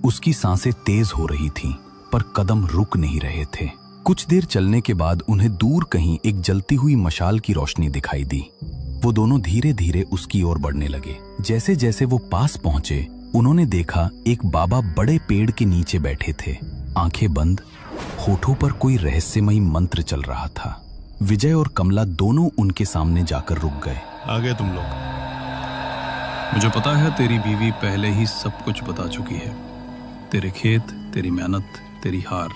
उसकी सांसें तेज हो रही थीं, पर कदम रुक नहीं रहे थे। कुछ देर चलने के बाद उन्हें दूर कहीं एक जलती हुई मशाल की रोशनी दिखाई दी। वो दोनों धीरे धीरे उसकी ओर बढ़ने लगे। जैसे जैसे वो पास पहुंचे, उन्होंने देखा एक बाबा बड़े पेड़ के नीचे बैठे थे, आंखें बंद, होठों पर कोई रहस्यमयी मंत्र चल रहा था। विजय और कमला दोनों उनके सामने जाकर रुक गए। आ गए तुम लोग। मुझे पता है तेरी बीवी पहले ही सब कुछ बता चुकी है। तेरे खेत, तेरी मेहनत, तेरी हार,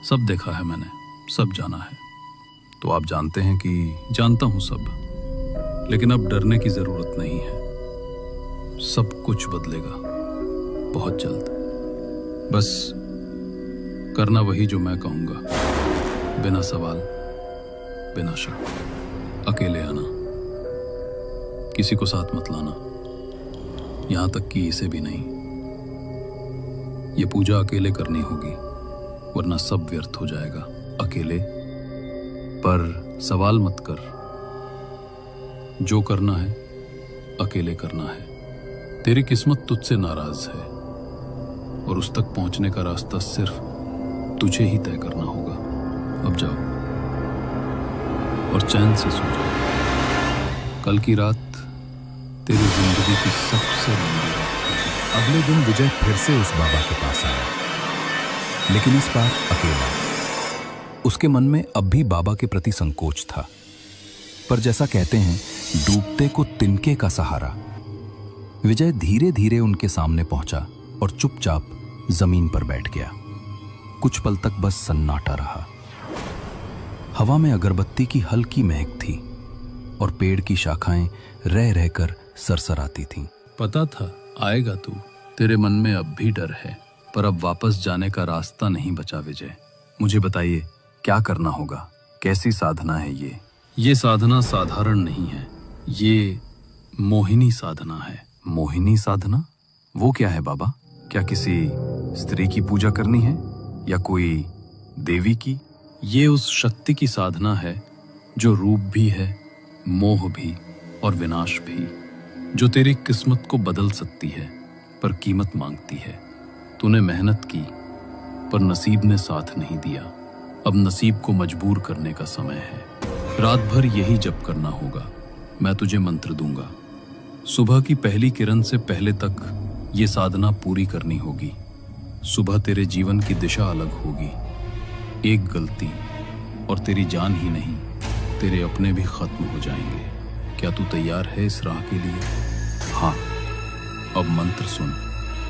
सब देखा है मैंने, सब जाना है। तो आप जानते हैं कि जानता हूं सब, लेकिन अब डरने की जरूरत नहीं है। सब कुछ बदलेगा बहुत जल्द। बस करना वही जो मैं कहूंगा, बिना सवाल, बिना शक। अकेले आना, किसी को साथ मत लाना, यहां तक कि इसे भी नहीं। ये पूजा अकेले करनी होगी, वरना सब व्यर्थ हो जाएगा। अकेले, पर सवाल मत कर। जो करना है अकेले करना है। तेरी किस्मत तुझसे नाराज है और उस तक पहुंचने का रास्ता सिर्फ तुझे ही तय करना होगा। अब जाओ और चैन से सो जाओ। कल की रात तेरी जिंदगी की सबसे लंबी रात है। अगले दिन विजय फिर से उस बाबा के पास आया, लेकिन इस बार अकेला। उसके मन में अब भी बाबा के प्रति संकोच था, पर जैसा कहते हैं, डूबते को तिनके का सहारा। विजय धीरे धीरे उनके सामने पहुंचा और चुपचाप जमीन पर बैठ गया। कुछ पल तक बस सन्नाटा रहा। हवा में अगरबत्ती की हल्की महक थी और पेड़ की शाखाएं रह रहकर सरसराती थीं। पता था आएगा तू। तेरे मन में अब भी डर है, पर अब वापस जाने का रास्ता नहीं बचा। विजय, मुझे बताइए क्या करना होगा? कैसी साधना है ये? ये साधना साधारण नहीं है, ये मोहिनी साधना है। मोहिनी साधना? वो क्या है बाबा? क्या किसी स्त्री की पूजा करनी है या कोई देवी की? ये उस शक्ति की साधना है जो रूप भी है, मोह भी और विनाश भी, जो तेरी किस्मत को बदल सकती है पर कीमत मांगती है। तूने मेहनत की पर नसीब ने साथ नहीं दिया। अब नसीब को मजबूर करने का समय है। रात भर यही जप करना होगा। मैं तुझे मंत्र दूंगा। सुबह की पहली किरण से पहले तक ये साधना पूरी करनी होगी। सुबह तेरे जीवन की दिशा अलग होगी। एक गलती और तेरी जान ही नहीं, तेरे अपने भी खत्म हो जाएंगे। क्या तू तैयार है इस राह के लिए? हाँ, अब मंत्र सुन।